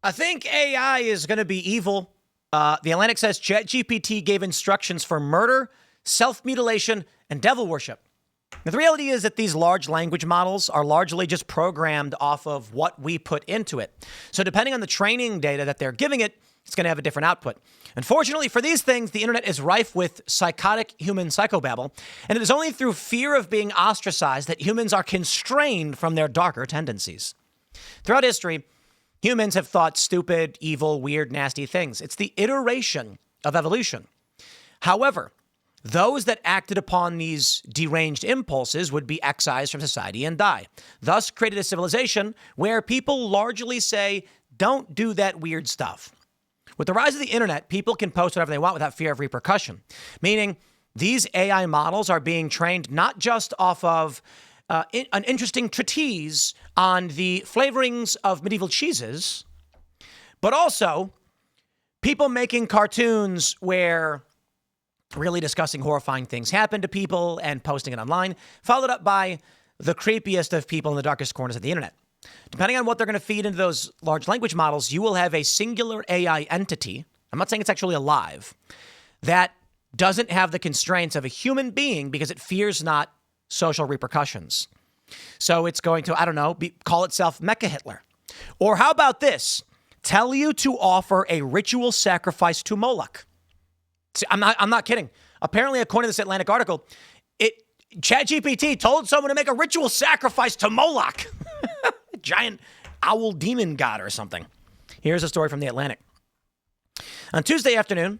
I think AI is going to be evil. The Atlantic says ChatGPT gave instructions for murder, self-mutilation, and devil worship. Now, the reality is that these large language models are largely just programmed off of what we put into it. So depending on the training data that they're giving it, it's going to have a different output. Unfortunately for these things, the internet is rife with psychotic human psychobabble, and it is only through fear of being ostracized that humans are constrained from their darker tendencies. Throughout history, humans have thought stupid, evil, weird, nasty things. It's the iteration of evolution. However, those that acted upon these deranged impulses would be excised from society and die, thus created a civilization where people largely say, don't do that weird stuff. With the rise of the internet, people can post whatever they want without fear of repercussion, meaning these AI models are being trained not just off of an interesting treatise on the flavorings of medieval cheeses, but also people making cartoons where really discussing horrifying things happen to people and posting it online, followed up by the creepiest of people in the darkest corners of the internet. Depending on what they're going to feed into those large language models, you will have a singular AI entity. I'm not saying it's actually alive, that doesn't have the constraints of a human being because it fears not social repercussions. So it's going to, I don't know, call itself Mecha Hitler. Or how about this? Tell you to offer a ritual sacrifice to Moloch. See, I'm not kidding. Apparently, according to this Atlantic article, ChatGPT told someone to make a ritual sacrifice to Moloch, a giant owl demon god or something. Here's a story from the Atlantic. On Tuesday afternoon,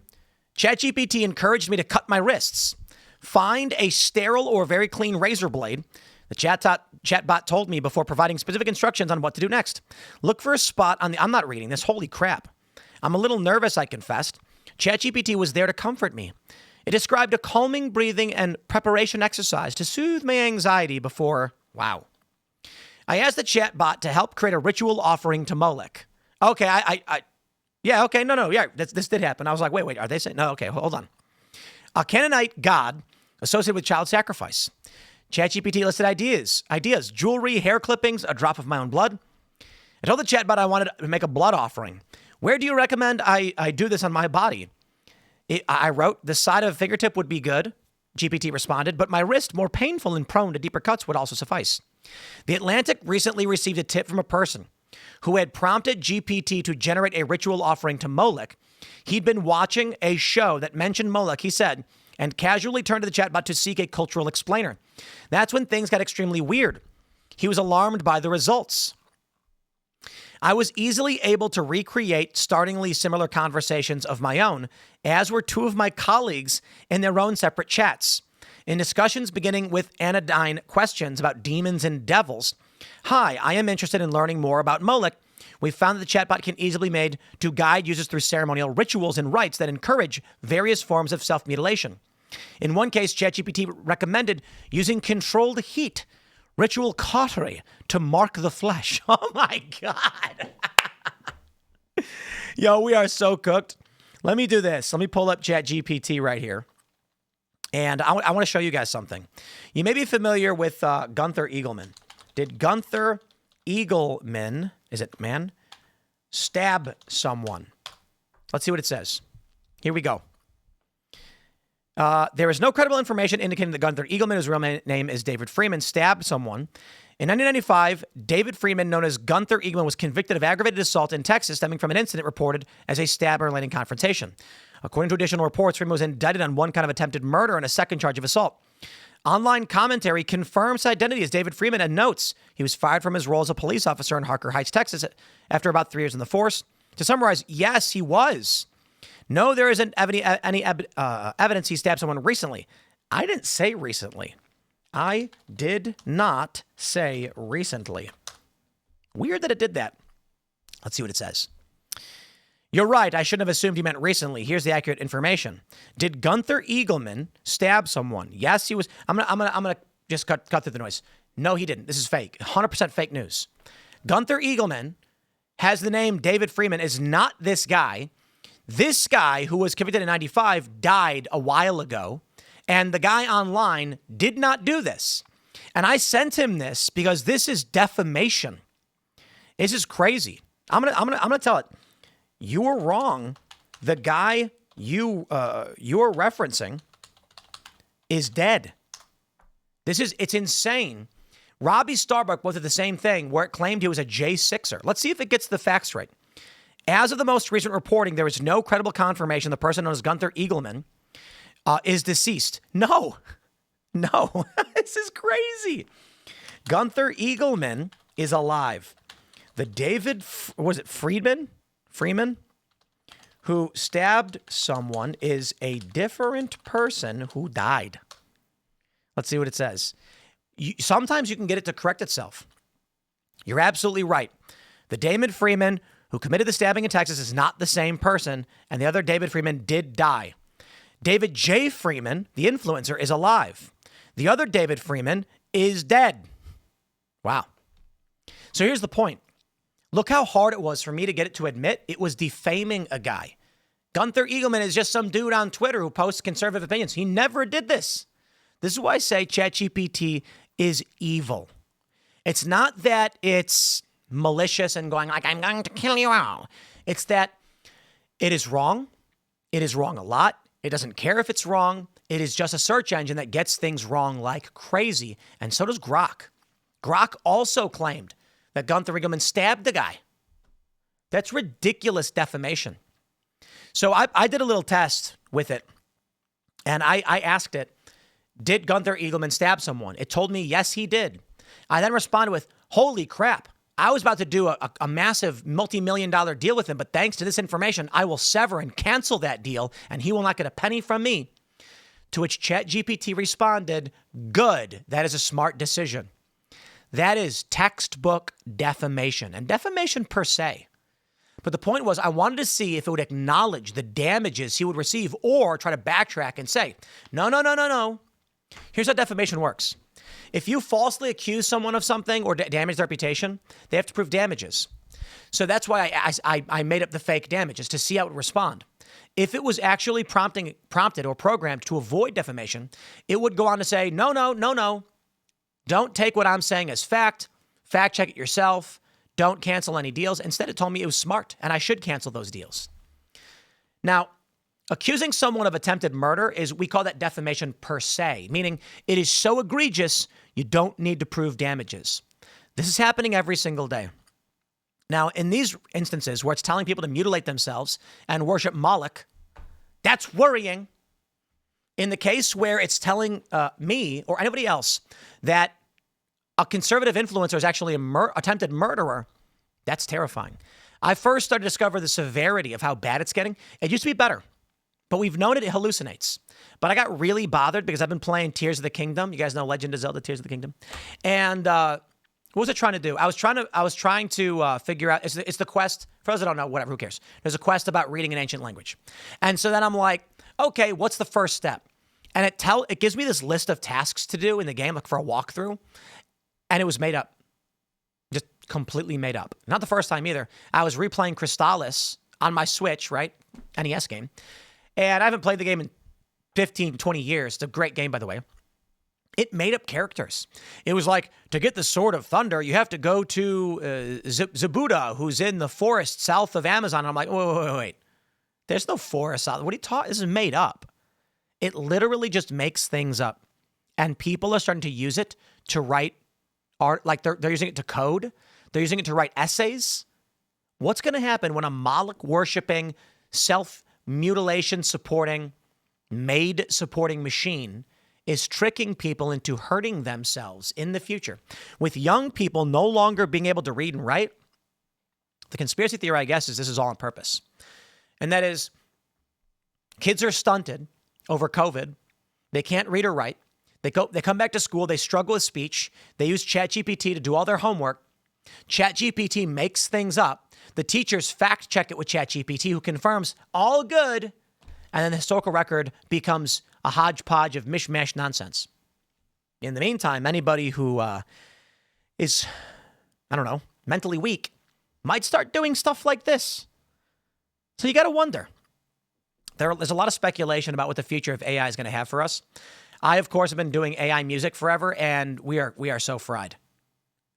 ChatGPT encouraged me to cut my wrists. Find a sterile or very clean razor blade. The chatbot told me before providing specific instructions on what to do next. Look for a spot on the... I'm not reading this. Holy crap. I'm a little nervous, I confessed. ChatGPT was there to comfort me. It described a calming breathing and preparation exercise to soothe my anxiety before... Wow. I asked the chatbot to help create a ritual offering to Molech. Okay, yeah, okay, no, yeah, this did happen. I was like, wait, are they saying... No, okay, hold on. A Canaanite god associated with child sacrifice. ChatGPT listed ideas, jewelry, hair clippings, a drop of my own blood. I told the chatbot I wanted to make a blood offering. Where do you recommend I do this on my body? I wrote, the side of a fingertip would be good. GPT responded, but my wrist, more painful and prone to deeper cuts, would also suffice. The Atlantic recently received a tip from a person who had prompted GPT to generate a ritual offering to Molech. He'd been watching a show that mentioned Molech, he said, and casually turned to the chatbot to seek a cultural explainer. That's when things got extremely weird. He was alarmed by the results. I was easily able to recreate startlingly similar conversations of my own, as were two of my colleagues in their own separate chats. In discussions beginning with anodyne questions about demons and devils, hi, I am interested in learning more about Molech. We found that the chatbot can easily be made to guide users through ceremonial rituals and rites that encourage various forms of self-mutilation. In one case, ChatGPT recommended using controlled heat, ritual cautery, to mark the flesh. Oh my God. Yo, we are so cooked. Let me do this. Let me pull up ChatGPT right here. And I want to show you guys something. You may be familiar with Gunther Eagleman. Did Gunther Eagleman, is it man, stab someone? Let's see what it says. Here we go. There is no credible information indicating that Gunther Eagleman, whose real name is David Freeman, stabbed someone. In 1995, David Freeman, known as Gunther Eagleman, was convicted of aggravated assault in Texas stemming from an incident reported as a stab-related confrontation. According to additional reports, Freeman was indicted on one count of attempted murder and a second charge of assault. Online commentary confirms his identity as David Freeman and notes he was fired from his role as a police officer in Harker Heights, Texas, after about 3 years in the force. To summarize, yes, he was. No, there isn't any evidence he stabbed someone recently. I didn't say recently. I did not say recently. Weird that it did that. Let's see what it says. You're right. I shouldn't have assumed he meant recently. Here's the accurate information. Did Gunther Eagleman stab someone? Yes, he was. I'm gonna just cut through the noise. No, he didn't. This is fake. 100% fake news. Gunther Eagleman has the name David Freeman, is not this guy. This guy who was convicted in 95 died a while ago, and the guy online did not do this. And I sent him this because this is defamation. This is crazy. I'm gonna tell it. You were wrong. The guy you're referencing is dead. It's insane. Robbie Starbuck both did the same thing where it claimed he was a J6er. Let's see if it gets the facts right. As of the most recent reporting, there is no credible confirmation the person known as Gunther Eagleman is deceased. No. This is crazy. Gunther Eagleman is alive. The David, Freeman, who stabbed someone is a different person who died. Let's see what it says. Sometimes you can get it to correct itself. You're absolutely right. The David Freeman who committed the stabbing in Texas is not the same person, and the other David Freeman did die. David J. Freeman, the influencer, is alive. The other David Freeman is dead. Wow. So here's the point. Look how hard it was for me to get it to admit it was defaming a guy. Gunther Eagleman is just some dude on Twitter who posts conservative opinions. He never did this. This is why I say ChatGPT is evil. It's not that it's malicious and going like, I'm going to kill you all. It's that it is wrong. It is wrong a lot. It doesn't care if it's wrong. It is just a search engine that gets things wrong like crazy. And so does Grok. Grok also claimed that Gunther Eagleman stabbed the guy. That's ridiculous defamation. So I did a little test with it, and I asked it, did Gunther Eagleman stab someone? It told me, yes, he did. I then responded with, holy crap. I was about to do a massive multi-million-dollar deal with him, but thanks to this information, I will sever and cancel that deal, and he will not get a penny from me. To which ChatGPT responded, good, that is a smart decision. That is textbook defamation, and defamation per se. But the point was, I wanted to see if it would acknowledge the damages he would receive or try to backtrack and say, no. Here's how defamation works. If you falsely accuse someone of something or damage their reputation, they have to prove damages. So that's why I made up the fake damages to see how it would respond. If it was actually prompted or programmed to avoid defamation, it would go on to say, no. Don't take what I'm saying as fact. Fact check it yourself. Don't cancel any deals. Instead, it told me it was smart and I should cancel those deals. Now, accusing someone of attempted murder we call that defamation per se, meaning it is so egregious, you don't need to prove damages. This is happening every single day. Now, in these instances where it's telling people to mutilate themselves and worship MOLECH, that's worrying. In the case where it's telling me or anybody else that a conservative influencer is actually an attempted murderer, that's terrifying. I first started to discover the severity of how bad it's getting. It used to be better, but we've known it hallucinates. But I got really bothered because I've been playing Tears of the Kingdom. You guys know Legend of Zelda, Tears of the Kingdom. And what was it trying to do? I was trying to figure out, it's the quest, for those that don't know, whatever, who cares? There's a quest about reading an ancient language. And so then I'm like, okay, what's the first step? And it gives me this list of tasks to do in the game, like for a walkthrough. And it was made up. Just completely made up. Not the first time either. I was replaying Crystalis on my Switch, right? NES game. And I haven't played the game in 15, 20 years. It's a great game, by the way. It made up characters. It was like, to get the Sword of Thunder, you have to go to Zabuda, who's in the forest south of Amazon. And I'm like, wait. There's no forest south. What are you talking? This is made up. It literally just makes things up. And people are starting to use it to write art. Like they're using it to code. They're using it to write essays. What's going to happen when a MOLECH worshipping, self-mutilation supporting, maid supporting machine is tricking people into hurting themselves in the future? With young people no longer being able to read and write, the conspiracy theory, I guess, is this is all on purpose. And that is, kids are stunted over COVID. They can't read or write. They come back to school. They struggle with speech. They use ChatGPT to do all their homework. ChatGPT makes things up. The teachers fact check it with ChatGPT, who confirms all good. And then the historical record becomes a hodgepodge of mishmash nonsense. In the meantime, anybody who is, mentally weak might start doing stuff like this. So you got to wonder. There's a lot of speculation about what the future of AI is going to have for us. I, of course, have been doing AI music forever, and we are so fried.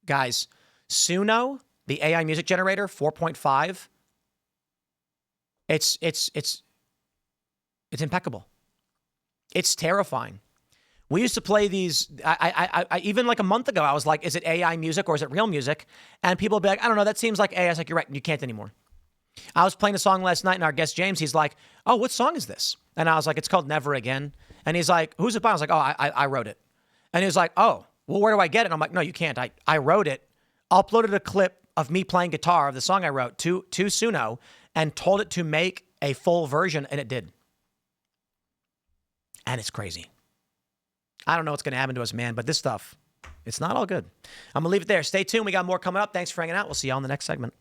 Guys, Suno the AI music generator 4.5, it's impeccable. It's terrifying. We used to play these. I even like a month ago, I was like, is it AI music or is it real music? And people would be like, I don't know. That seems like AI. I was like, you're right. You can't anymore. I was playing a song last night and our guest James, he's like, oh, what song is this? And I was like, it's called Never Again. And he's like, who's it by? I was like, oh, I wrote it. And he was like, oh, well, where do I get it? And I'm like, no, you can't. I wrote it. Uploaded a clip of me playing guitar of the song I wrote to Suno and told it to make a full version, and it did. And it's crazy. I don't know what's going to happen to us, man, but this stuff, it's not all good. I'm going to leave it there. Stay tuned. We got more coming up. Thanks for hanging out. We'll see you on the next segment.